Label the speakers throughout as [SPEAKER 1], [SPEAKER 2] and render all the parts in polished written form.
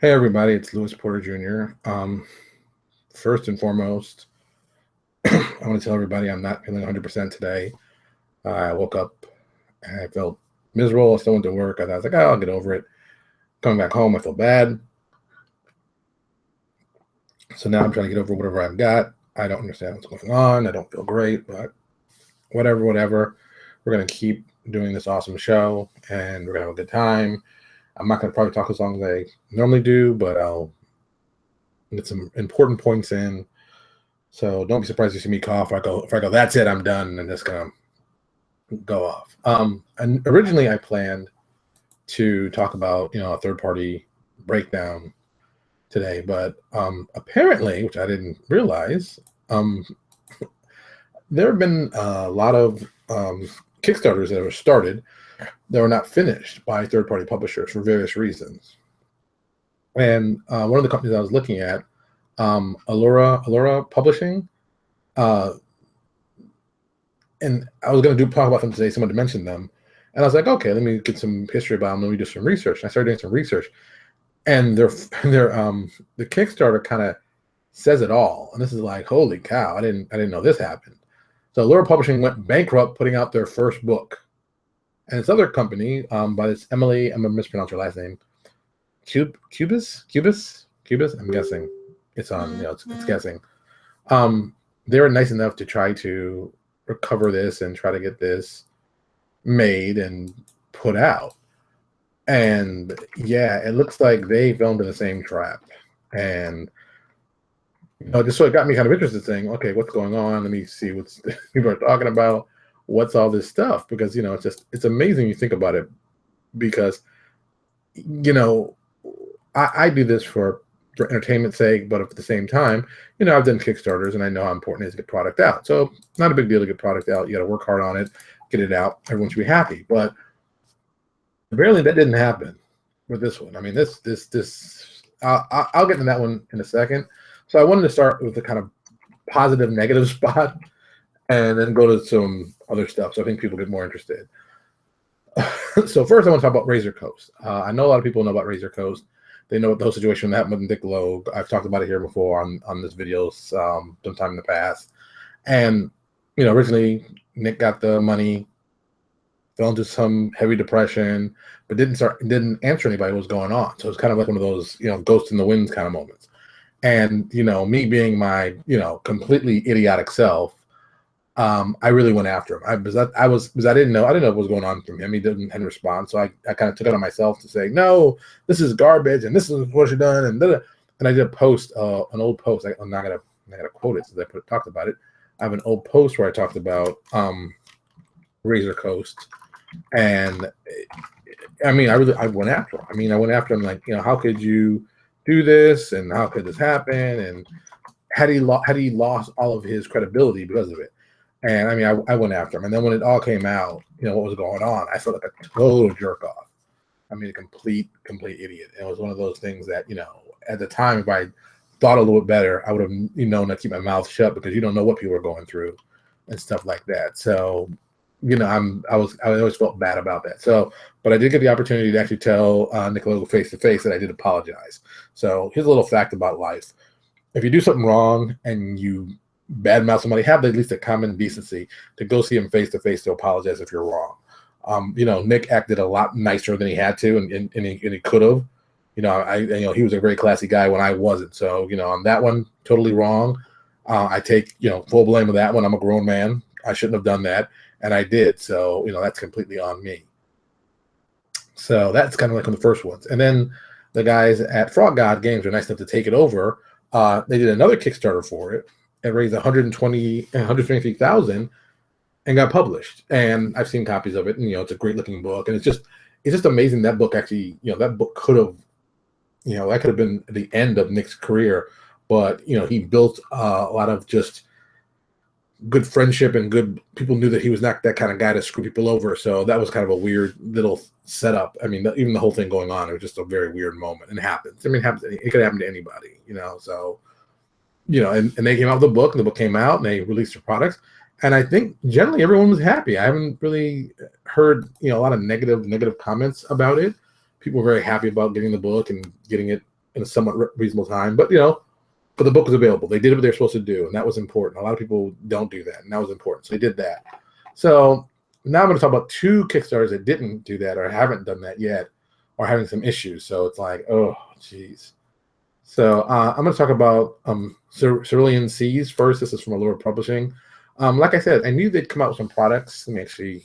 [SPEAKER 1] Hey everybody, it's Louis Porter Jr. First and foremost, I want to tell everybody I'm not feeling 100% today. I woke up and I felt miserable. I still went to work. I was like, oh, I'll get over it. Coming back home, I feel bad. So now I'm trying to get over whatever I've got. I don't understand what's going on. I don't feel great, but whatever. We're going to keep doing this awesome show and we're going to have a good time. I'm not going to probably talk as long as I normally do, but I'll get some important points in. So don't be surprised to see me cough. If I go, that's it, I'm done, and just gonna go off. And originally I planned to talk about a third party breakdown today, but apparently, which I didn't realize, there have been a lot of Kickstarters that were started that were not finished by third party publishers for various reasons. And one of the companies I was looking at, Allura Publishing, and I was going to talk about them today. Someone mentioned them, and I was like, okay, let me get some history about them. Let me do some research. And I started doing some research, and the Kickstarter kind of says it all. And this is like, holy cow! I didn't know this happened. So Allura Publishing went bankrupt, putting out their first book, and this other company by this Emily, I'm gonna mispronounce her last name, Cubis. I'm guessing it's on. It's guessing. They were nice enough to try to recover this and try to get this made and put out. And yeah, it looks like they fell into the same trap. And just so it got me kind of interested, saying, okay, what's going on? Let me see what people are talking about. What's all this stuff? Because it's amazing you think about it. Because I do this for entertainment's sake, but at the same time, I've done Kickstarters and I know how important it is to get product out. So not a big deal to get product out. You got to work hard on it, get it out. Everyone should be happy. But apparently that didn't happen with this one. I mean, I'll get into that one in a second. So I wanted to start with the kind of positive, negative spot and then go to some other stuff. So I think people get more interested. So first I want to talk about Razor Coast. I know a lot of people know about Razor Coast. They know what the whole situation happened with Nick Logue. I've talked about it here before on this video sometime in the past. And, originally Nick got the money, fell into some heavy depression, but didn't answer anybody what was going on. So it's kind of like one of those, ghost in the wind kind of moments. And, me being my, completely idiotic self, I really went after him. Because I didn't know what was going on from him. He hadn't respond. So I kind of took it on myself to say, no, this is garbage and this is what you've done. And I did a post, an old post. I'm not gonna quote it since I talked about it. I have an old post where I talked about Razor Coast, and I mean, I went after him. I mean, I went after him like, how could you do this, and how could this happen, and had he lost all of his credibility because of it? And I mean, I went after him. And then when it all came out, what was going on, I felt like a total jerk off. I mean, a complete idiot. And it was one of those things that, at the time, if I thought a little bit better, I would have known to keep my mouth shut, because you don't know what people are going through and stuff like that. So, I always felt bad about that. So, but I did get the opportunity to actually tell Nick Logue face to face that I did apologize. So here's a little fact about life. If you do something wrong and you badmouth somebody, have at least a common decency to go see him face to face to apologize if you're wrong. Nick acted a lot nicer than he had to, and he could have. He was a very classy guy when I wasn't. So on that one, totally wrong. I take full blame of that one. I'm a grown man. I shouldn't have done that, and I did. So that's completely on me. So that's kind of like on the first ones, and then the guys at Frog God Games were nice enough to take it over. They did another Kickstarter for it. It raised $123,000 and got published. And I've seen copies of it, and it's a great looking book. And it's just amazing that book actually, that book could have, that could have been the end of Nick's career. But he built a lot of just good friendship, and good people knew that he was not that kind of guy to screw people over. So that was kind of a weird little setup. I mean, even the whole thing going on, it was just a very weird moment. And it happens. I mean, it could happen to anybody, so. And they came out with the book, and the book came out, and they released their products. And I think generally everyone was happy. I haven't really heard, a lot of negative comments about it. People were very happy about getting the book and getting it in a somewhat reasonable time. But but the book was available. They did what they're supposed to do, and that was important. A lot of people don't do that, and that was important. So they did that. So now I'm going to talk about 2 Kickstarters that didn't do that or haven't done that yet, or having some issues. So it's like, oh, geez. So I'm going to talk about Cerulean Seas first. This is from Allure Publishing. Like I said, I knew they'd come out with some products. Let me actually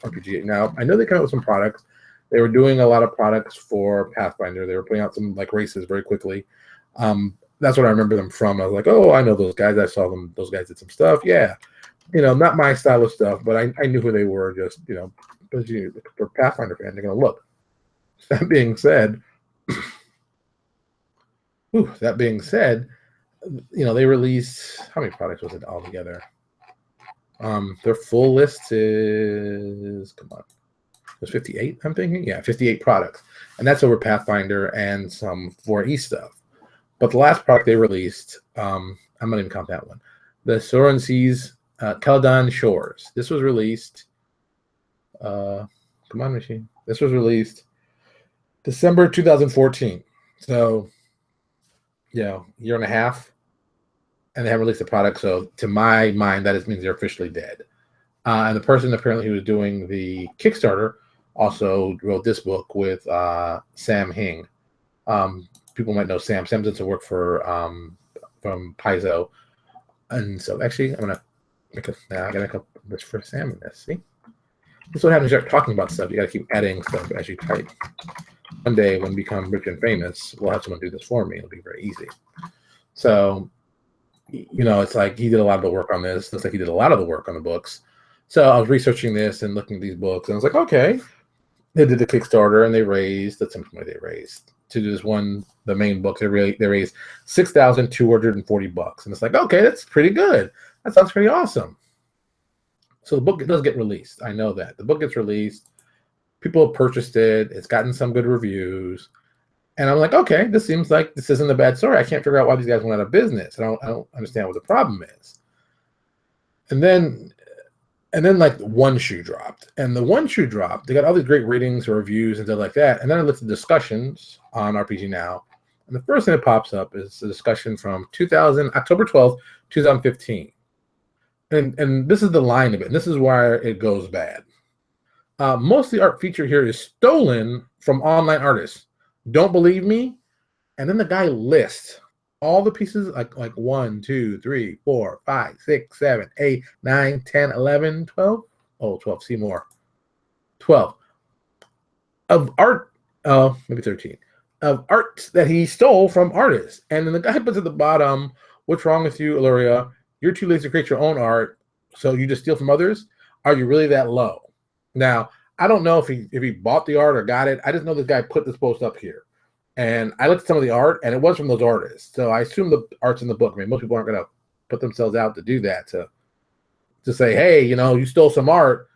[SPEAKER 1] RPG it now. I know they came out with some products. They were doing a lot of products for Pathfinder. They were putting out some like races very quickly. That's what I remember them from. I was like, oh, I know those guys. I saw them. Those guys did some stuff. Yeah. Not my style of stuff, but I knew who they were. Just, for Pathfinder fans, they're going to look. That being said, they released, how many products was it altogether? Their full list is, come on, it was 58, I'm thinking? Yeah, 58 products. And that's over Pathfinder and some 4E stuff. But the last product they released, I'm not even count that one. The Cerulean Seas Caledon Shores. This was released, come on, machine. This was released December 2014. So, year and a half. And they haven't released the product. So to my mind, that means they're officially dead. And the person apparently who was doing the Kickstarter also wrote this book with Sam Hing. People might know Sam. Sam does some work for from Paizo. And so actually, I'm gonna I gotta make this for Sam in this. See, this is what happens when you start talking about stuff. You gotta keep adding stuff as you type. One day, when we become rich and famous, we'll have someone do this for me. It'll be very easy. So, it's like he did a lot of the work on this. Looks like he did a lot of the work on the books. So I was researching this and looking at these books, and I was like, okay, they did the Kickstarter, and they raised, that's something they raised to do this one, the main book. They raised $6,240, and it's like, okay, that's pretty good. That sounds pretty awesome. So the book does get released. I know that the book gets released. People have purchased it. It's gotten some good reviews. And I'm like, okay, this seems like this isn't a bad story. I can't figure out why these guys went out of business. I don't understand what the problem is. And then like one shoe dropped. And the one shoe dropped. They got all these great ratings or reviews and stuff like that. And then I looked at discussions on RPG Now. And the first thing that pops up is a discussion from October 12th, 2015. And this is the line of it. And this is where it goes bad. Most of the art featured here is stolen from online artists. Don't believe me? And then the guy lists all the pieces like 1, 2, 3, 4, 5, 6, 7, 8, 9, 10, 11, 12. Oh, 12, see more. 12 of art, maybe 13 of art that he stole from artists. And then the guy puts at the bottom, what's wrong with you, Illyria? You're too lazy to create your own art, so you just steal from others? Are you really that low? Now, I don't know if he bought the art or got it. I just know this guy put this post up here. And I looked at some of the art, and it was from those artists. So I assume the art's in the book. I mean, most people aren't going to put themselves out to do that, to say, hey, you stole some art.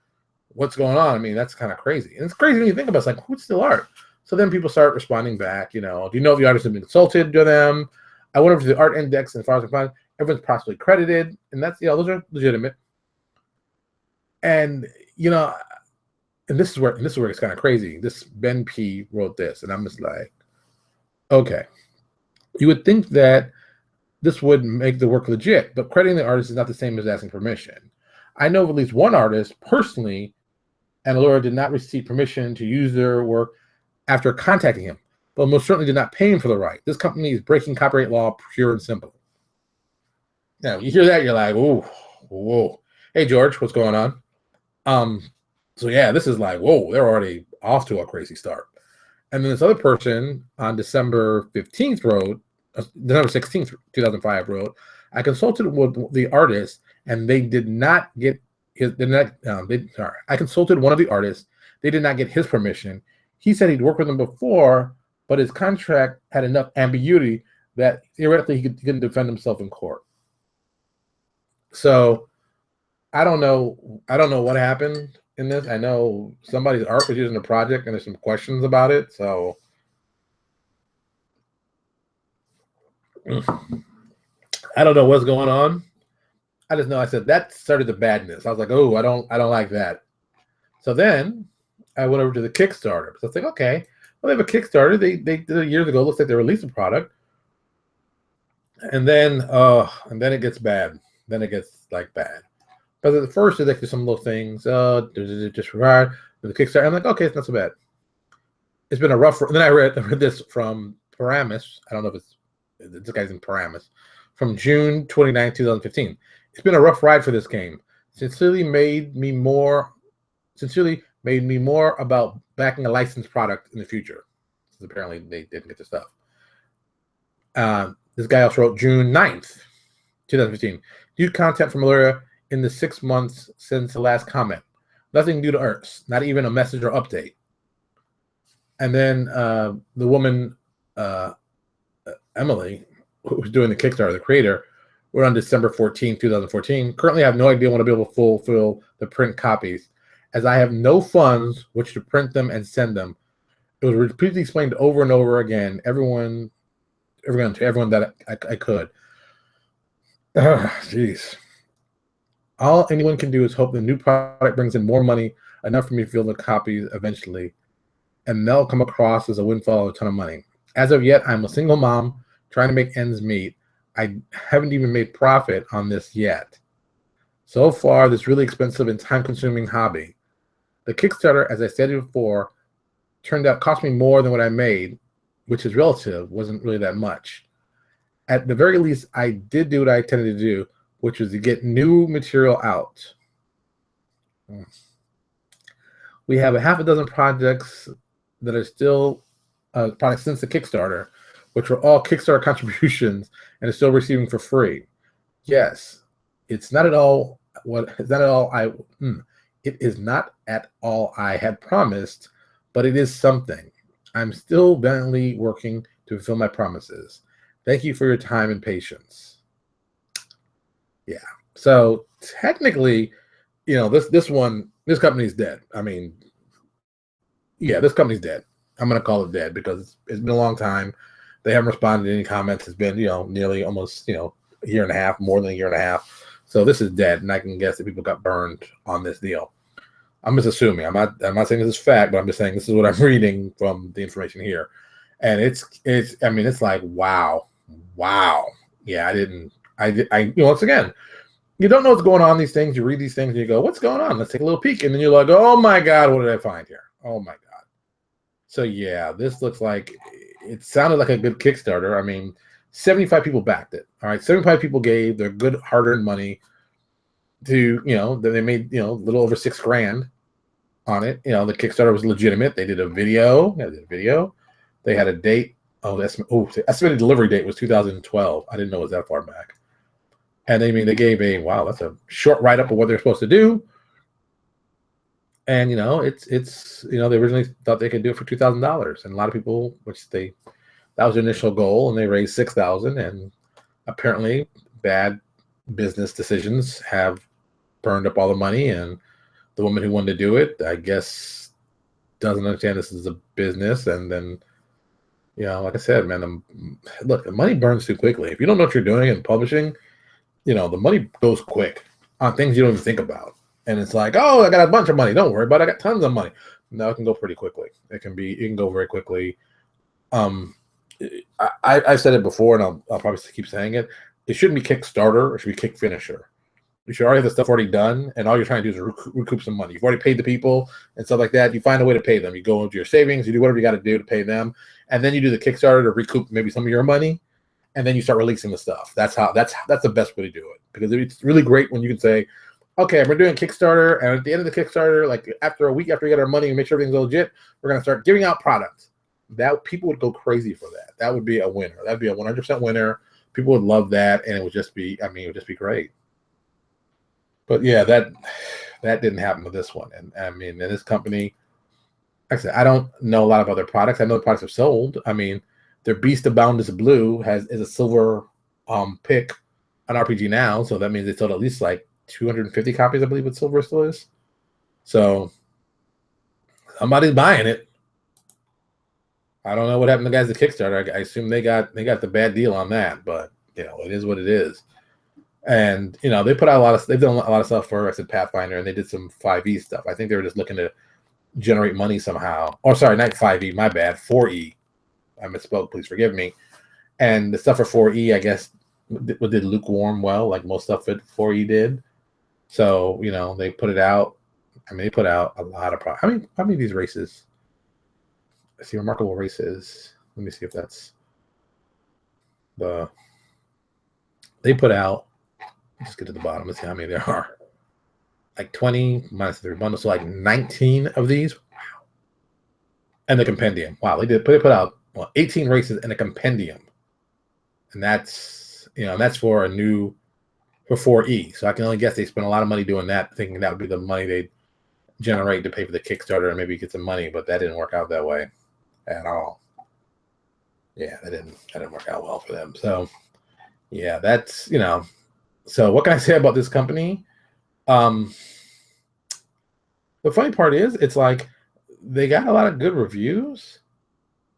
[SPEAKER 1] What's going on? I mean, that's kind of crazy. And it's crazy when you think about it. It's like, who's still art? So then people start responding back, do you know if the artist has been consulted to them? I went over to the art index, and as far as I can find, everyone's possibly credited. And that's, those are legitimate. And, and this is where it's kind of crazy. This Ben P wrote this, and I'm just like, okay. You would think that this would make the work legit, but crediting the artist is not the same as asking permission. I know of at least one artist personally, and Allura did not receive permission to use their work after contacting him, but most certainly did not pay him for the right. This company is breaking copyright law, pure and simple. Now, you hear that, you're like, ooh, whoa. Hey, George, what's going on? So yeah, this is like, whoa, they're already off to a crazy start. And then this other person on December 15th wrote, December 16th, 2005 wrote, I consulted with the artist and they did not get his, I consulted one of the artists. They did not get his permission. He said he'd worked with him before, but his contract had enough ambiguity that theoretically he couldn't defend himself in court. So I don't know what happened in this. I know somebody's art was using the project and there's some questions about it. So I don't know what's going on. I just know I said that started the badness. I was like, oh, I don't like that. So then I went over to the Kickstarter. So I was like, okay, Well, they have a Kickstarter. They did it years ago. Looks like they released a product, and then it gets bad. Then it gets like bad. But at first, they like do some little things. Disregard the Kickstarter. I'm like, okay, it's not so bad. It's been a rough. And then I read this from Paramus. I don't know if it's this guy's in Paramus from June 29, 2015. It's been a rough ride for this game. Sincerely made me more about backing a licensed product in the future. Because apparently they didn't get the stuff. This guy also wrote June 9th, 2015. New content from Malaria in the 6 months since the last comment. Nothing new to Earth, not even a message or update. And then the woman, Emily, who was doing the Kickstarter, the creator, wrote on December 14, 2014. Currently, I have no idea when I'll be able to fulfill the print copies, as I have no funds which to print them and send them. It was repeatedly explained over and over again. Everyone that I could. Jeez. All anyone can do is hope the new product brings in more money, enough for me to fill the copies eventually, and they'll come across as a windfall of a ton of money. As of yet, I'm a single mom trying to make ends meet. I haven't even made profit on this yet. So far, this really expensive and time-consuming hobby. The Kickstarter, as I said before, cost me more than what I made, which is relative, wasn't really that much. At the very least, I did do what I intended to do, which was to get new material out. We have a half a dozen projects that are still products since the Kickstarter, which were all Kickstarter contributions and are still receiving for free. Yes, it is not at all I had promised, but it is something. I'm still valiantly working to fulfill my promises. Thank you for your time and patience. Yeah. So technically, this company's dead. I mean, yeah, this company's dead. I'm going to call it dead because it's been a long time. They haven't responded to any comments. It's been, nearly almost, a year and a half, more than a year and a half. So this is dead, and I can guess that people got burned on this deal. I'm just assuming. I'm not saying this is fact, but I'm just saying this is what I'm reading from the information here. And it's like, wow. Yeah, once again, you don't know what's going on in these things. You read these things and you go, what's going on? Let's take a little peek. And then you're like, oh my God, what did I find here? Oh my God. So yeah, this looks like, it sounded like a good Kickstarter. I mean, 75 people backed it. All right. 75 people gave their good hard-earned money to, they made, a little over $6,000 on it. The Kickstarter was legitimate. They did a video. They had a date. The estimated delivery date was 2012. I didn't know it was that far back. And they gave that's a short write-up of what they're supposed to do. And, it's they originally thought they could do it for $2,000. And a lot of people, that was their initial goal, and they raised $6,000. And apparently bad business decisions have burned up all the money. And the woman who wanted to do it, I guess, doesn't understand this is a business. And then, like I said, man, look, the money burns too quickly. If you don't know what you're doing in publishing, the money goes quick on things you don't even think about. And it's like, oh, I got a bunch of money. Don't worry about it. I got tons of money. No, it can go pretty quickly. It can go very quickly. I've said it before, and I'll probably keep saying it. It shouldn't be Kickstarter. It should be Kick Finisher. You should already have the stuff already done, and all you're trying to do is recoup some money. You've already paid the people and stuff like that. You find a way to pay them. You go into your savings. You do whatever you got to do to pay them, and then you do the Kickstarter to recoup maybe some of your money, and then you start releasing the stuff. That's the best way to do it, because it's really great when you can say, okay, we're doing Kickstarter, and at the end of the Kickstarter, like after a week after we get our money and make sure everything's legit, we're going to start giving out products. That people would go crazy for that. That would be a winner. That'd be a 100% winner. People would love that, and it would just be great. But yeah, that didn't happen with this one. And I mean, in this company, like I said, I don't know a lot of other products. I know the products have sold. I mean, their Beast of Boundless Blue is a silver pick on RPG Now, so that means they sold at least like 250 copies, I believe, what silver still is. So somebody's buying it. I don't know what happened to the guys at Kickstarter. I assume they got the bad deal on that, but it is what it is. And they put out they've done a lot of stuff for, I said, Pathfinder, and they did some 5e stuff. I think they were just looking to generate money somehow. Or sorry, not 5e, my bad, 4e. I misspoke, please forgive me. And the stuff for 4e, I guess, did lukewarm well, like most stuff at 4e did. So, you know, they put it out. I mean, they put out a lot of products. How many of these races? I see remarkable races. Let me see if that's the. They put out. Let's get to the bottom. Let's see how many there are. Like 20 minus 3 bundles, so like 19 of these. Wow. And the compendium. Wow, they put out 18 races and a compendium. And that's, you know, that's for 4E. So I can only guess they spent a lot of money doing that, thinking that would be the money they'd generate to pay for the Kickstarter and maybe get some money, but that didn't work out that way at all. Yeah, that didn't work out well for them. So yeah, that's, you know, so what can I say about this company? The funny part is it's like they got a lot of good reviews.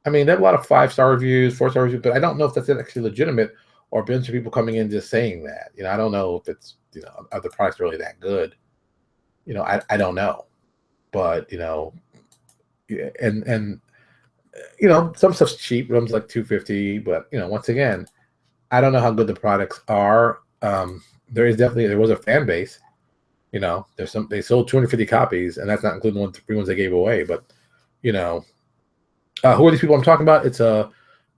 [SPEAKER 1] I mean, they have a lot of 5-star reviews, 4-star reviews, but I don't know if that's actually legitimate or a bunch of people coming in just saying that. You know, I don't know if it's, you know, are the products really that good? You know, I don't know. But, you know, and you know, some stuff's cheap, rooms like $250, but, you know, once again, I don't know how good the products are. There was a fan base. You know, they sold 250 copies, and that's not including the 3 ones they gave away. But, you know, who are these people I'm talking about? It's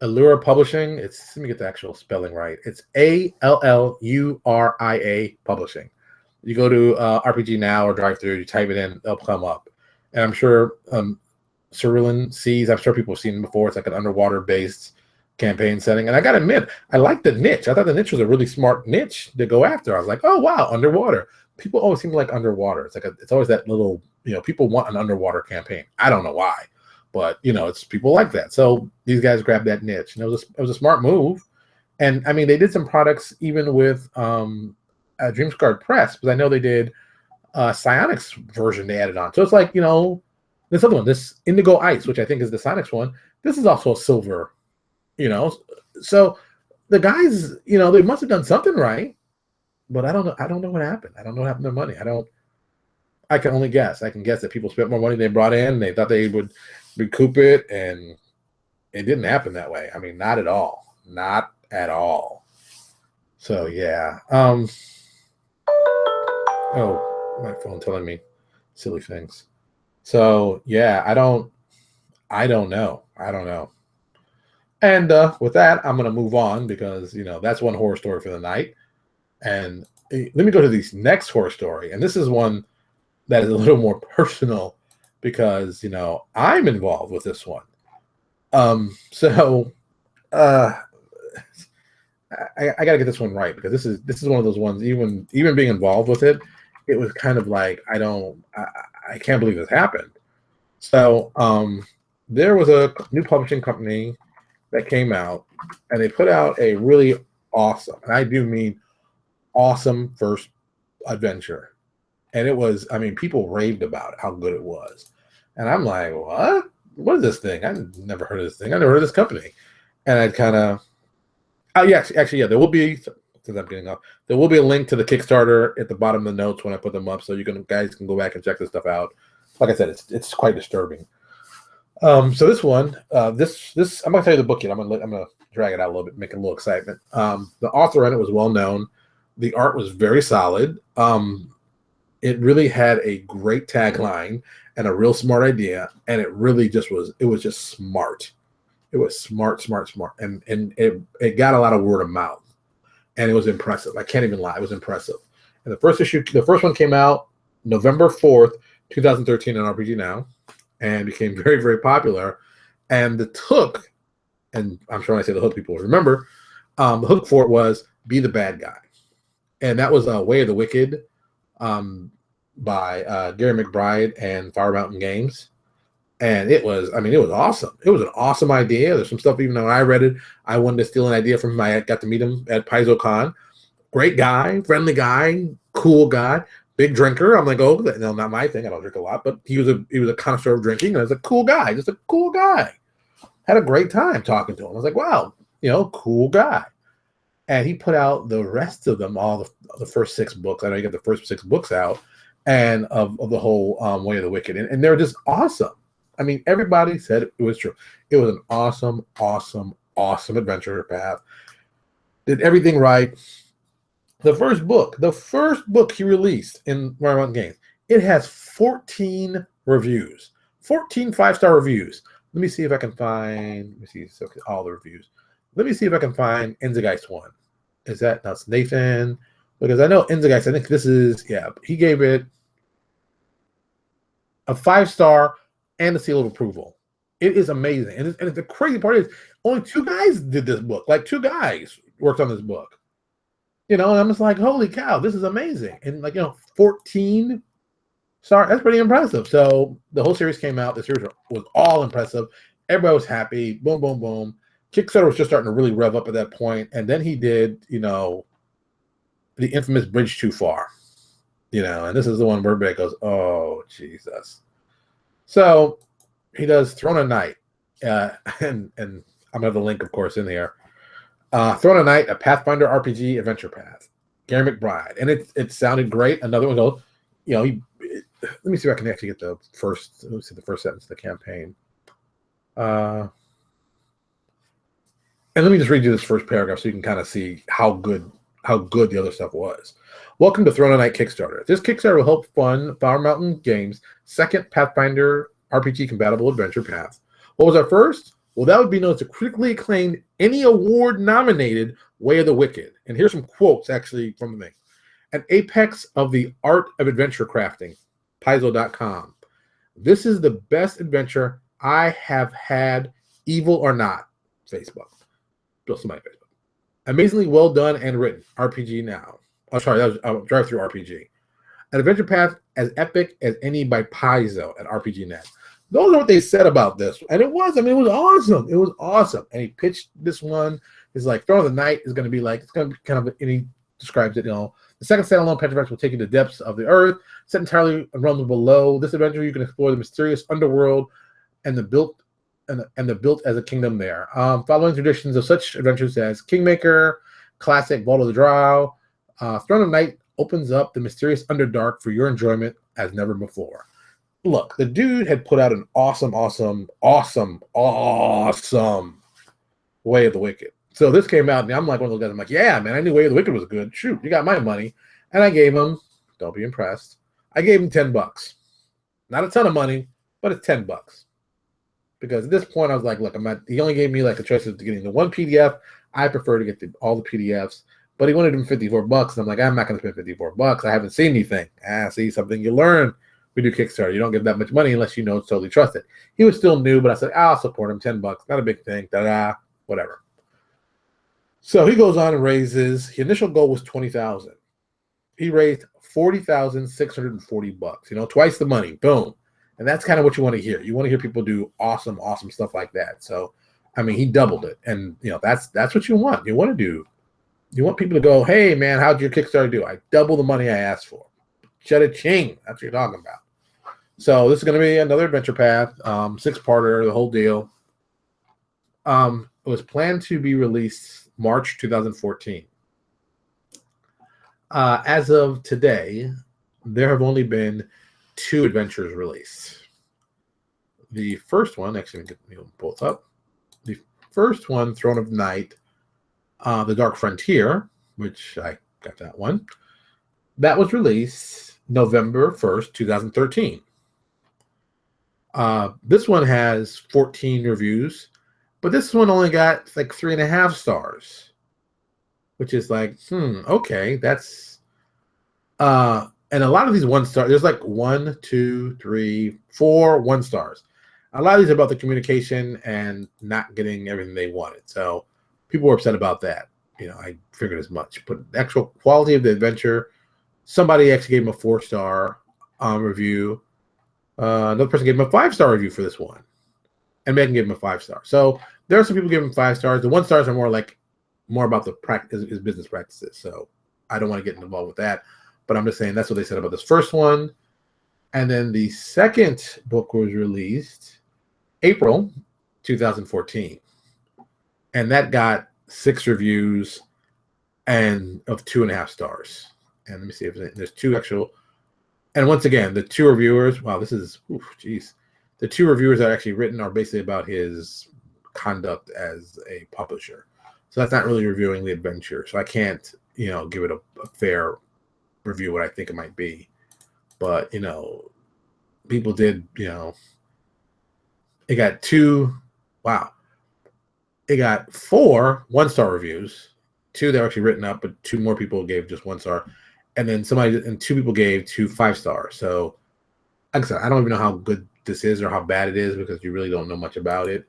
[SPEAKER 1] Allura Publishing. Let me get the actual spelling right. It's Alluria Publishing. You go to RPG Now or Drive-Thru, you type it in, they'll come up. And I'm sure Cerulean Seas, I'm sure people have seen it before. It's like an underwater-based campaign setting. And I got to admit, I like the niche. I thought the niche was a really smart niche to go after. I was like, oh, wow, underwater. People always seem to like underwater. It's always that little, you know, people want an underwater campaign. I don't know why, but, you know, it's people like that. So these guys grabbed that niche, and it was a smart move. And I mean, they did some products even with Dreamscard Press, because I know they did Psionics version they added on. So it's like, you know, this other one, this Indigo Ice, which I think is the Psionics one. This is also a silver, you know. So the guys, you know, they must have done something right. But I don't know. I don't know what happened. I don't know what happened to their money. I can only guess. I can guess that people spent more money than they brought in. They thought they would recoup it, and it didn't happen that way. I mean, not at all. Not at all. So yeah. Oh, my phone telling me silly things. So yeah, I don't know. And with that, I'm gonna move on, because, you know, that's one horror story for the night. And let me go to this next horror story. And this is one that is a little more personal, because, you know, I'm involved with this one. So I got to get this one right, because this is one of those ones, even being involved with it, it was kind of like, I can't believe this happened. So there was a new publishing company that came out, and they put out a really awesome, and I do mean awesome, first adventure. And it was, I mean, people raved about it, how good it was. And I'm like, what is this thing? I've never heard of this thing. I never heard of this company. And I'd kind of, yeah, actually, yeah, there will be, since I'm getting off, there will be a link to the Kickstarter at the bottom of the notes when I put them up, so guys can go back and check this stuff out. Like I said, it's quite disturbing. So this one, this I'm not gonna tell you the book yet. I'm gonna drag it out a little bit, make it a little excitement. The author on it was well known. The art was very solid. It really had a great tagline and a real smart idea, and it really just was. It was just smart. It was smart, and it got a lot of word of mouth, and it was impressive. I can't even lie. It was impressive. And the first one came out November 4th, 2013 on RPG Now, and became very, very popular. And the hook, and I'm sure when I say the hook, people will remember, the hook for it was Be the Bad Guy. And that was Way of the Wicked by Gary McBride and Fire Mountain Games. And it was awesome. It was an awesome idea. There's some stuff, even though I read it, I wanted to steal an idea from him. I got to meet him at PaizoCon. Great guy, friendly guy, cool guy, big drinker. I'm like, oh, no, not my thing. I don't drink a lot, but he was a connoisseur of drinking. And I was a cool guy, just a cool guy. Had a great time talking to him. I was like, wow, you know, cool guy. And he put out the rest of them, all the first 6 books. I know you got the first 6 books out. and of the whole Way of the Wicked. And they're just awesome. I mean, everybody said it was true. It was an awesome, awesome, awesome adventure path. Did everything right. The first book he released in Rocky Mountain Games, it has 14 reviews, 14 5-star reviews. Let me see if I can find, let me see all the reviews. Let me see if I can find Enzegeist one. Is that, that's Nathan? Because I know Enzegeist, I think this is, yeah, he gave it a 5-star and a seal of approval. It is amazing. And the crazy part is only 2 guys did this book. Like 2 guys worked on this book. You know, and I'm just like, holy cow, this is amazing. And like, 14 stars, that's pretty impressive. So the whole series came out. The series was all impressive. Everybody was happy. Boom, boom, boom. Kickstarter was just starting to really rev up at that point. And then he did, the infamous Bridge Too Far. And this is the one where everybody goes, oh, Jesus. So he does Throne of Night. And I'm going to have the link, of course, in here. Throne of Night, a Pathfinder RPG adventure path. Gary McBride. And it sounded great. Another one goes, let me see if I can actually get the first sentence of the campaign. And let me just read you this first paragraph so you can kind of see how good the other stuff was. Welcome to Throne of Night Kickstarter. This Kickstarter will help fund Flower Mountain Games' second Pathfinder RPG compatible adventure path. What was our first? Well, that would be known as the critically acclaimed, any award nominated Way of the Wicked. And here's some quotes actually from the thing. An apex of the art of adventure crafting, Paizo.com. This is the best adventure I have had, evil or not, Facebook. Bill somebody Facebook. Amazingly well done and written, RPG Now. Oh, sorry, that was Drive Through RPG. An adventure path as epic as any by Paizo at RPGNet. Those are what they said about this. And it was awesome. It was awesome. And he pitched this one. It's like Throne of the Night is going to be like, it's going to be kind of, and he describes it, the second standalone adventure will take you to the depths of the earth, set entirely on realms below. This adventure, you can explore the mysterious underworld and the built as a kingdom there. Following traditions of such adventures as Kingmaker, classic Vault of the Drow, Throne of Night opens up the mysterious Underdark for your enjoyment as never before. Look, the dude had put out an awesome Way of the Wicked. So this came out, and I'm like one of those guys. I'm like, yeah, man, I knew Way of the Wicked was good. Shoot, you got my money. And I gave him, don't be impressed, I gave him $10. Not a ton of money, but it's $10. Because at this point, I was like, look, he only gave me like a choice of getting the one PDF. I prefer to get all the PDFs. But he wanted him $54. And I'm like, I'm not going to spend $54. I haven't seen anything. See, something you learn. We do Kickstarter. You don't get that much money unless you know it's totally trusted. He was still new, but I said, I'll support him. $10. Not a big thing. Whatever. So he goes on and raises. His initial goal was $20,000. He raised $40,640. Twice the money. Boom. And that's kind of what you want to hear. You want to hear people do awesome stuff like that. So, I mean, he doubled it. And, that's what you want. You want people to go, hey, man, how'd your Kickstarter do? I double the money I asked for. Cha-ching. That's what you're talking about. So this is going to be another adventure path, 6-parter, the whole deal. It was planned to be released March 2014. As of today, there have only been 2 adventures released. The first one, actually, let me pull it up. The first one, Throne of Night, The Dark Frontier, which I got that one. That was released November 1st, 2013. This one has 14 reviews, but this one only got like 3.5 stars, which is like, okay, that's, and a lot of these 1-star, there's like 1, 2, 3, 4 1-stars. A lot of these are about the communication and not getting everything they wanted. So people were upset about that. I figured as much, but the actual quality of the adventure, somebody actually gave him a 4-star review. Another person gave him a 5-star review for this one, and Megan gave him a 5-star. So there are some people giving him 5 stars. The 1-stars are more about the practice, his business practices. So I don't want to get involved with that, but I'm just saying that's what they said about this first one. And then the second book was released April 2014, and that got 6 reviews and of 2.5 stars. And let me see if there's 2 actual. And once again, the two reviewers, wow, this is, geez. The two reviewers that are actually written are basically about his conduct as a publisher. So that's not really reviewing the adventure. So I can't, give it a fair review what I think it might be. But, people did, it got it got 4 1-star reviews, 2 that were actually written up, but 2 more people gave just 1 star. And then 2 people gave 2 5-stars. So like I said, I don't even know how good this is or how bad it is because you really don't know much about it.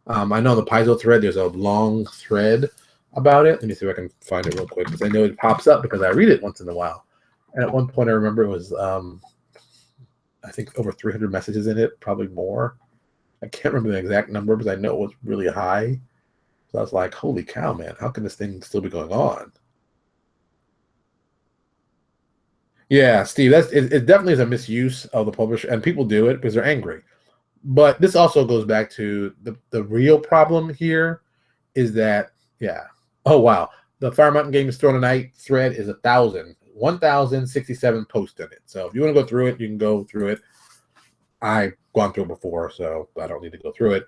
[SPEAKER 1] I know the Paizo thread, there's a long thread about it. Let me see if I can find it real quick because I know it pops up because I read it once in a while. And at one point I remember it was, I think over 300 messages in it, probably more. I can't remember the exact number because I know it was really high. So I was like, holy cow, man, how can this thing still be going on? Yeah, Steve, it definitely is a misuse of the publisher, and people do it because they're angry. But this also goes back to the real problem here is that, yeah. Oh, wow. The Fire Mountain Games Throne of Night thread is 1,067 posts in it. So if you want to go through it, you can go through it. I've gone through it before, so I don't need to go through it.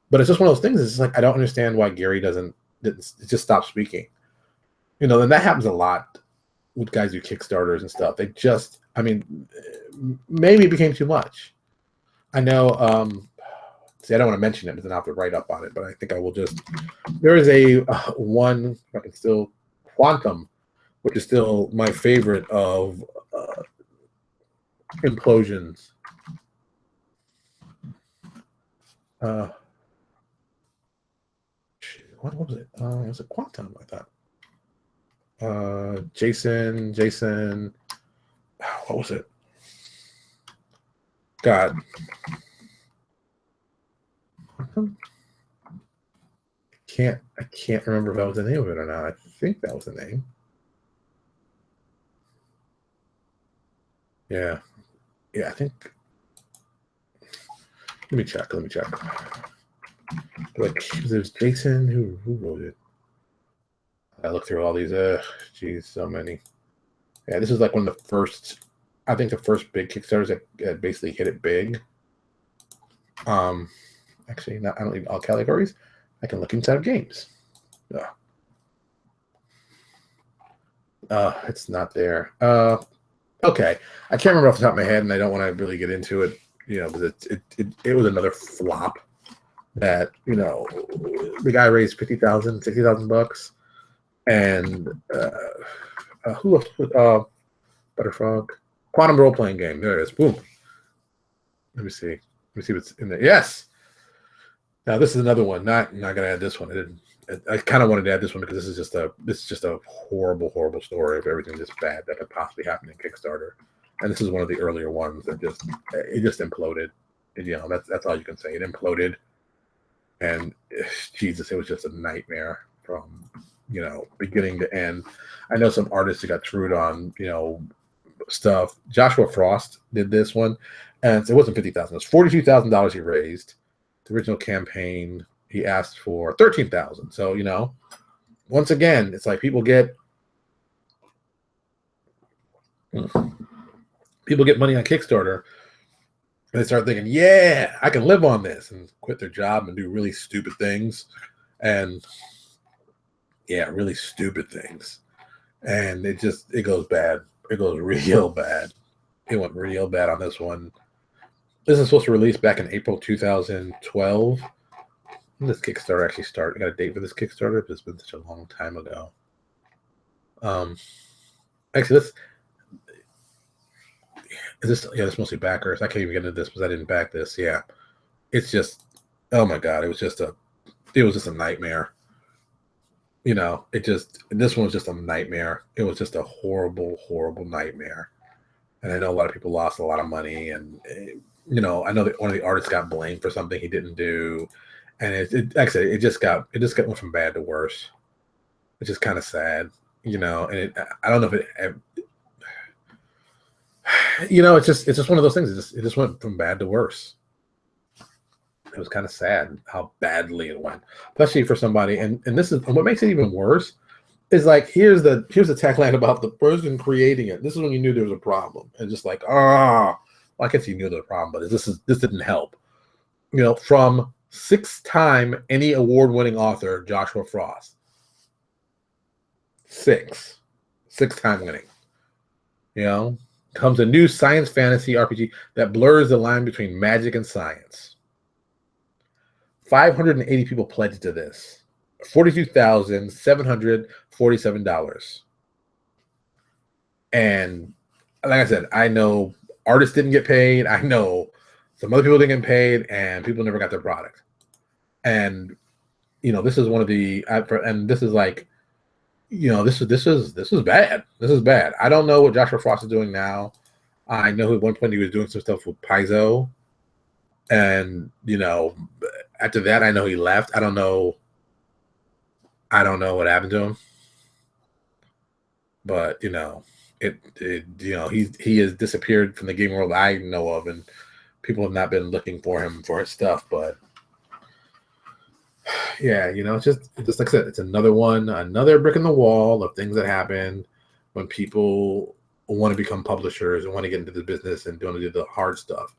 [SPEAKER 1] But it's just one of those things. It's just like I don't understand why Gary didn't just stop speaking. And that happens a lot with guys who Kickstarters and stuff. They just, maybe it became too much. I know, see, I don't want to mention it because I have to write up on it, but I think I will just, there is a one, I can still, Quantum, which is still my favorite of implosions. What was it? Was it Quantum? I thought. Jason, what was it? God. I can't remember if that was the name of it or not. I think that was the name. Yeah. Yeah, I think. Let me check. Like, there's Jason who wrote it. I looked through all these. Geez, so many. Yeah, this is like one of the first. I think the first big Kickstarters that basically hit it big. Actually, I don't need all categories. I can look inside of games. It's not there. Okay, I can't remember off the top of my head, and I don't want to really get into it. Because it was another flop. That the guy raised $60,000 and who else? Butterfrog, Quantum role playing game. There it is. Boom. Let me see what's in there. Yes. Now this is another one. Not gonna add this one. I kind of wanted to add this one because this is just a horrible story of everything that's bad that could possibly happen in Kickstarter. And this is one of the earlier ones that just imploded. That's all you can say. It imploded. And Jesus, it was just a nightmare from beginning to end. I know some artists that got screwed on stuff. Joshua Frost did this one, and it wasn't $50,000. It was $42,000 he raised. The original campaign he asked for $13,000. So once again, it's like people get money on Kickstarter. And they start thinking, yeah, I can live on this, and quit their job and do really stupid things. And yeah, really stupid things. And it goes bad. It goes real bad. It went real bad on this one. This is supposed to release back in April 2012. When did this Kickstarter actually start? I got a date for this Kickstarter, but it's been such a long time ago. Actually, this mostly backers. I can't even get into this because I didn't back this. Yeah. It's just, oh my God, it was just a nightmare. This one was just a nightmare. It was just a horrible nightmare. And I know a lot of people lost a lot of money, and I know that one of the artists got blamed for something he didn't do. And it just went from bad to worse, which is kind of sad, and I don't know if it it's just one of those things. It just went from bad to worse. It was kind of sad how badly it went, especially for somebody. And this is what makes it even worse It's like here's the tagline about the person creating it. This is when you knew there was a problem, and just like well, I guess you knew there was a problem, but this didn't help. From 6-time Emmy award-winning author Joshua Frost, six-time winning. Comes a new science fantasy RPG that blurs the line between magic and science. 580 people pledged to this. $42,747. And like I said, I know artists didn't get paid. I know some other people didn't get paid, and people never got their product. And this is one of the, and this is like, this is bad. This is bad. I don't know what Joshua Frost is doing now. I know at one point he was doing some stuff with Paizo, and after that, I know he left. I don't know what happened to him, but he has disappeared from the gaming world I know of, and people have not been looking for him for his stuff. But yeah, it's just like I said, it's another brick in the wall of things that happen when people want to become publishers and want to get into the business and want to do the hard stuff.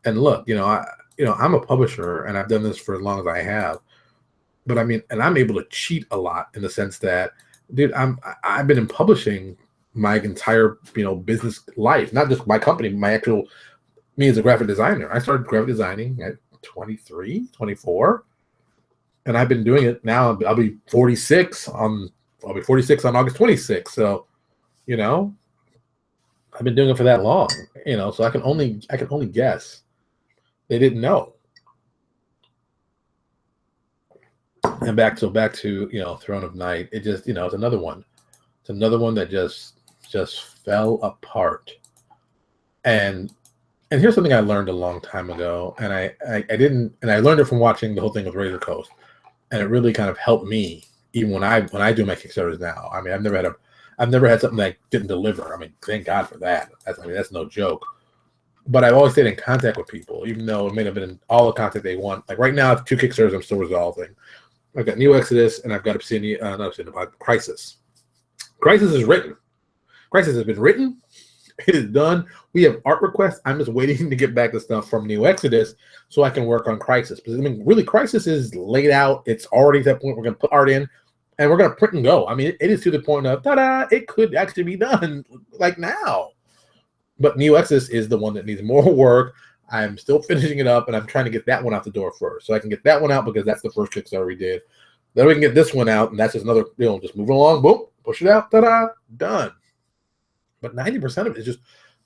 [SPEAKER 1] And look, I'm a publisher and I've done this for as long as I have. But I mean, and I'm able to cheat a lot in the sense that, dude, I've been in publishing my entire, business life, not just my company, me as a graphic designer. I started graphic designing at 23, 24, and I've been doing it now. I'll be 46 on August 26th. So, I've been doing it for that long, so I can only guess they didn't know. And back to Throne of Night. It just it's another one. It's another one that just fell apart. And here's something I learned a long time ago, and I learned it from watching the whole thing with Razor Coast, and it really kind of helped me even when I do my Kickstarters now. I mean, I've never had something that didn't deliver. I mean, thank God for that. That's no joke. But I've always stayed in contact with people, even though it may have been all the contact they want. Like right now, I have 2 Kickstarters I'm still resolving. I've got New Exodus and I've got Crisis. Crisis is written. Crisis has been written. It is done. We have art requests. I'm just waiting to get back the stuff from New Exodus so I can work on Crisis. Because I mean, really, Crisis is laid out. It's already at that point. We're going to put art in, and we're going to print and go. I mean, it is to the point of ta-da! It could actually be done like now. But New Exodus is the one that needs more work. I'm still finishing it up, and I'm trying to get that one out the door first, so I can get that one out because that's the first Kickstarter we did. Then we can get this one out, and that's just another, just moving along. Boom, push it out, ta-da, done. But 90% of it is just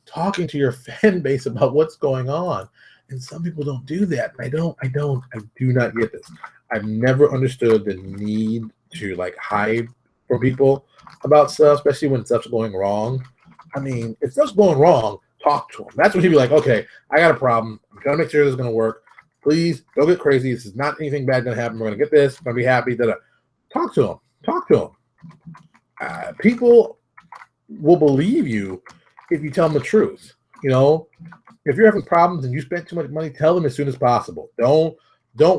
[SPEAKER 1] talking to your fan base about what's going on, and some people don't do that. I do not get this. I've never understood the need to hide from people about stuff, especially when stuff's going wrong. I mean, if stuff's going wrong, talk to them. That's when he'd be like, okay, I got a problem. I'm trying to make sure this is going to work. Please don't get crazy. This is not anything bad going to happen. We're going to get this. We're going to be happy. Talk to them. Talk to them. People will believe you if you tell them the truth. If you're having problems and you spend too much money, tell them as soon as possible. Don't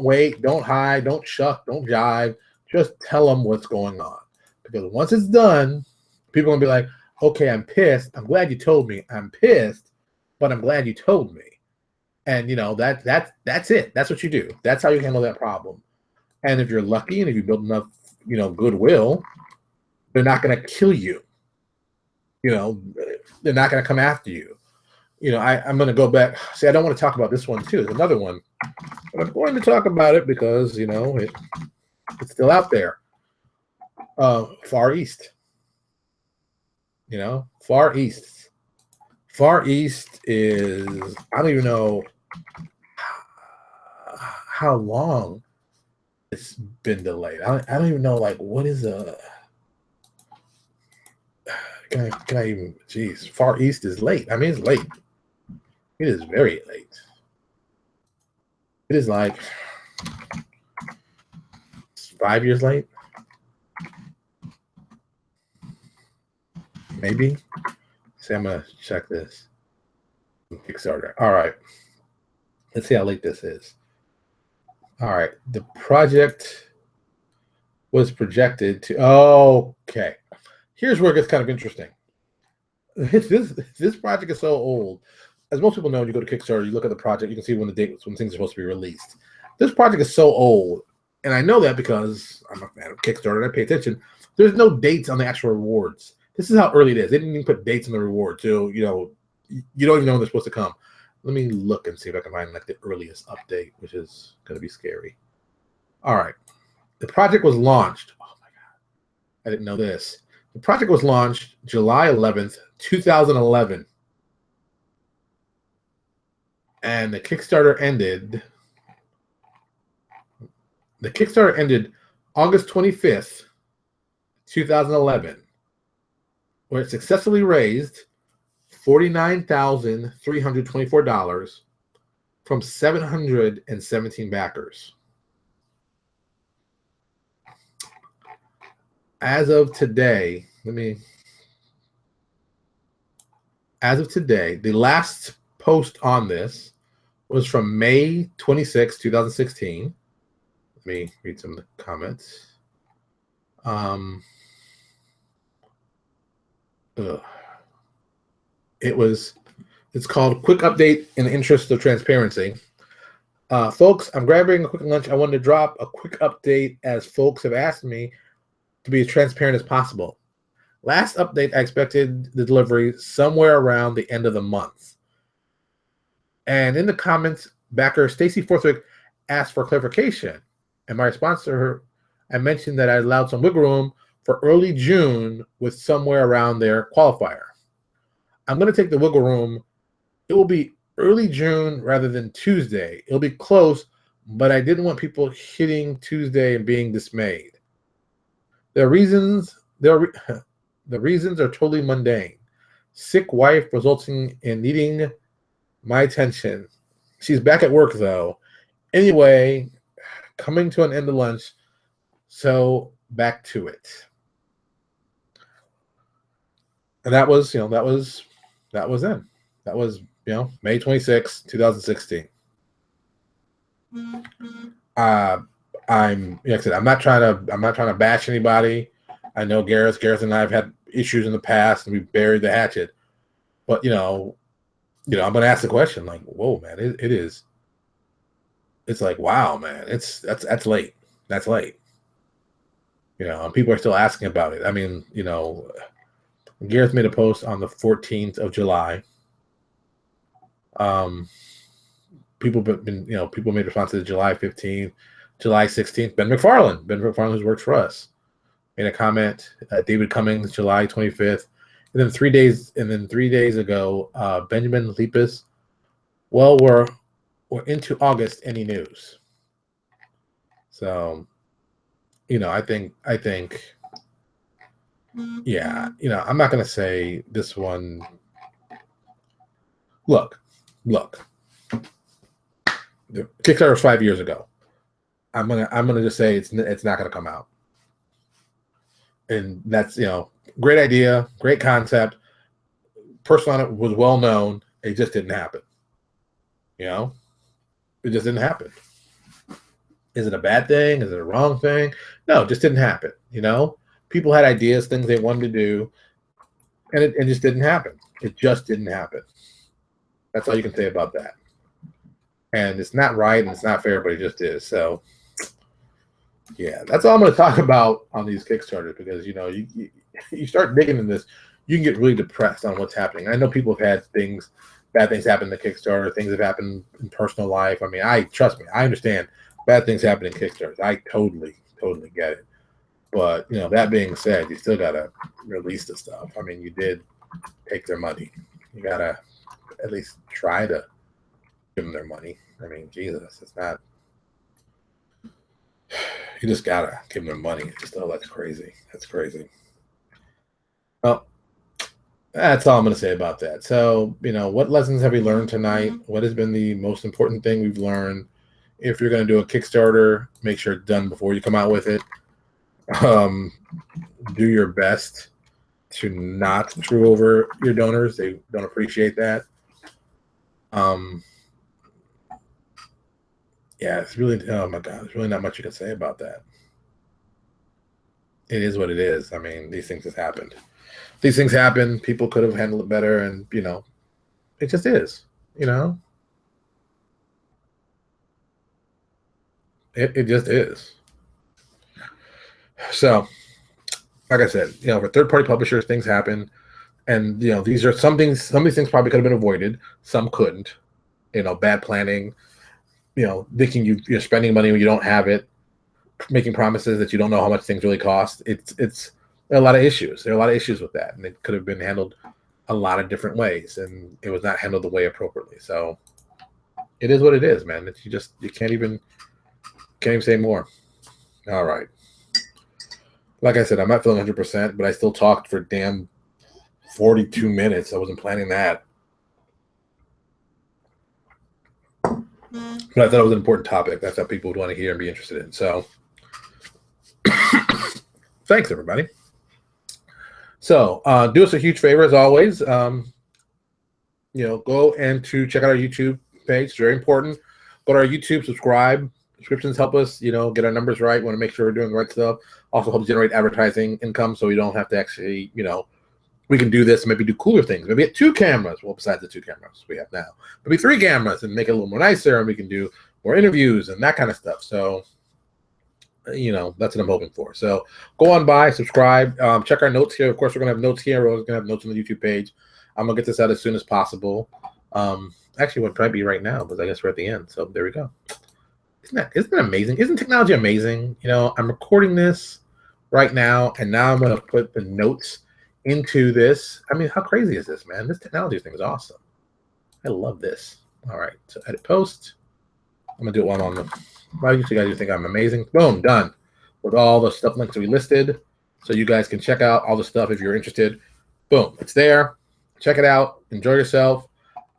[SPEAKER 1] wait. Don't hide. Don't shuck. Don't jive. Just tell them what's going on. Because once it's done, people are going to be like, okay, I'm pissed. I'm glad you told me. I'm pissed, but I'm glad you told me. And that's it. That's what you do. That's how you handle that problem. And if you're lucky and if you build enough, goodwill, they're not going to kill you. They're not going to come after you. I'm going to go back. See, I don't want to talk about this one too. There's another one, but I'm going to talk about it because it's still out there. Far East. Far East. Far East is, I don't even know how long it's been delayed. I don't even know, what is can I even, geez, Far East is late. I mean, it's late. It is very late. It is 5 years late. Maybe. See, I'm going to check this. Kickstarter. All right. Let's see how late this is. All right. The project was projected to. Okay, here's where it gets kind of interesting. This project is so old. As most people know, when you go to Kickstarter, you look at the project, you can see when the date when things are supposed to be released. This project is so old, and I know that because I'm a fan of Kickstarter and I pay attention. There's no dates on the actual rewards. This is how early it is. They didn't even put dates on the reward, so you don't even know when they're supposed to come. Let me look and see if I can find like the earliest update, which is going to be scary. All right, the project was launched. Oh my god, I didn't know this. The project was launched July 11th, 2011. And the Kickstarter ended August 25th, 2011, where it successfully raised $49,324 from 717 backers. As of today, the last post on this was from May 26, 2016. Let me read some of the comments. It's called Quick Update in the Interest of Transparency. Folks, I'm grabbing a quick lunch. I wanted to drop a quick update as folks have asked me to be as transparent as possible. Last update, I expected the delivery somewhere around the end of the month. And in the comments, backer Stacy Forthwick asked for clarification. And my response to her, I mentioned that I allowed some wiggle room for early June with somewhere around their qualifier. I'm going to take the wiggle room. It will be early June rather than Tuesday. It'll be close, but I didn't want people hitting Tuesday and being dismayed. The reasons are totally mundane. Sick wife resulting in needing my attention. She's back at work though. Anyway, coming to an end of lunch, so back to it. And that was then. That was May 26, 2016. I'm not trying to bash anybody. I know Gareth and I have had issues in the past and we buried the hatchet. But I'm gonna ask the question, like, whoa, man, it is. It's like, wow, man, that's late. That's late. And people are still asking about it. I mean, Gareth made a post on the 14th of July. People made responses to July 15th, July 16th. Ben McFarland, who's worked for us, made a comment. David Cummings, July 25th, and then 3 days ago, Benjamin Lepus. Well, we're into August. Any news? So, I think, yeah, I'm not gonna say this one. Look. The Kickstarter was 5 years ago. I'm gonna just say it's not gonna come out, and that's great idea, great concept. Person on it was well known. It just didn't happen. It just didn't happen. Is it a bad thing? Is it a wrong thing? No, it just didn't happen. People had ideas, things they wanted to do, and it just didn't happen. It just didn't happen. That's all you can say about that. And it's not right and it's not fair, but it just is. So, yeah, that's all I'm going to talk about on these Kickstarters because you start digging in this, you can get really depressed on what's happening. I know people have had bad things happen in Kickstarter, things have happened in personal life. I mean, trust me, I understand bad things happen in Kickstarters. I totally get it. But that being said, you still gotta release the stuff. I mean, you did take their money. You gotta at least try to give them their money. I mean, Jesus, it's not. You just gotta give them their money. That's crazy. That's crazy. Well, that's all I'm gonna say about that. So, what lessons have we learned tonight? What has been the most important thing we've learned? If you're gonna do a Kickstarter, make sure it's done before you come out with it. Do your best to not screw over your donors. They don't appreciate that. Yeah, it's really, oh my God, there's really not much you can say about that. it is what it is. I mean, these things have happened. These things happen. People could have handled it better, and it just is. It just is. So, like I said, for third-party publishers, things happen, and these are some things. Some of these things probably could have been avoided. Some couldn't. Bad planning. Thinking you're spending money when you don't have it, making promises that you don't know how much things really cost. It's there are a lot of issues. There are a lot of issues with that, and it could have been handled a lot of different ways, and it was not handled the way appropriately. So it is what it is, man. You can't even say more. All right. Like I said, I'm not feeling 100%, but I still talked for damn 42 minutes. I wasn't planning that. But I thought it was an important topic. That's what people would want to hear and be interested in. So thanks, everybody. So do us a huge favor, as always. Go and check out our YouTube page. It's very important. Go to our YouTube, subscribe. Subscriptions help us, get our numbers right. We want to make sure we're doing the right stuff. Also helps generate advertising income, so we don't have to actually, we can do this and maybe do cooler things. Maybe get 2 cameras. Well, besides the 2 cameras we have now. Maybe 3 cameras and make it a little more nicer, and we can do more interviews and that kind of stuff. So, that's what I'm hoping for. So go on by, subscribe, check our notes here. Of course, we're going to have notes here. We're going to have notes on the YouTube page. I'm going to get this out as soon as possible. Actually, it would probably be right now, because I guess we're at the end. So there we go. Isn't it amazing? Isn't technology amazing? I'm recording this right now, and now I'm going to put the notes into this. I mean, how crazy is this, man? This technology thing is awesome. I love this. All right, so edit post. I'm going to do it one on the. Why do you guys think I'm amazing? Boom, done. With all the stuff links that we listed, so you guys can check out all the stuff if you're interested. Boom, it's there. Check it out. Enjoy yourself.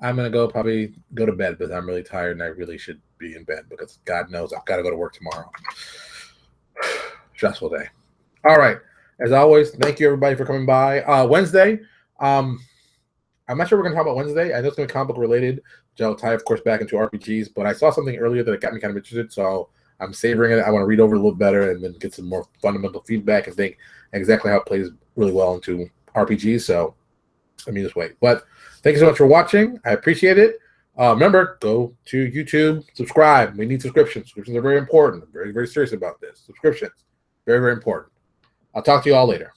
[SPEAKER 1] I'm going to probably go to bed because I'm really tired and I really should be in bed because God knows I've got to go to work tomorrow. Stressful day. All right. As always, thank you everybody for coming by. Wednesday, I'm not sure we're going to talk about Wednesday. I know it's going to be comic book related, which I'll tie, of course, back into RPGs. But I saw something earlier that got me kind of interested, so I'm savoring it. I want to read over it a little better and then get some more fundamental feedback and think exactly how it plays really well into RPGs. So let me just wait. But thank you so much for watching. I appreciate it. Remember, go to YouTube, subscribe. We need subscriptions. Subscriptions are very important. I'm very, very serious about this. Subscriptions, very, very important. I'll talk to you all later.